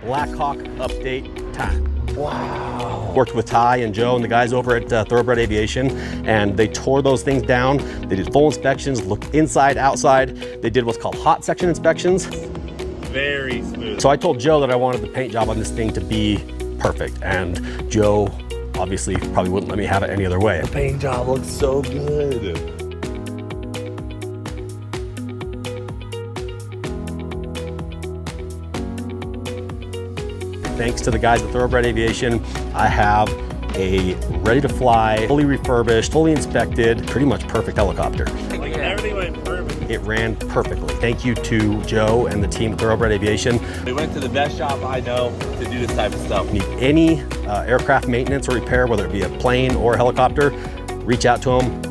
Black Hawk update time. Wow. Worked with Ty and Joe and the guys over at Thoroughbred Aviation, and they tore those things down. They did full inspections, looked inside, outside. They did what's called hot section inspections. Very smooth. So I told Joe that I wanted the paint job on this thing to be perfect, and Joe obviously probably wouldn't let me have it any other way. The paint job looks so good. Thanks to the guys at Thoroughbred Aviation, I have a ready to fly, fully refurbished, fully inspected, pretty much perfect helicopter. Like everything went perfect. It ran perfectly. Thank you to Joe and the team at Thoroughbred Aviation. We went to the best shop I know to do this type of stuff. If you need any aircraft maintenance or repair, whether it be a plane or a helicopter, reach out to them.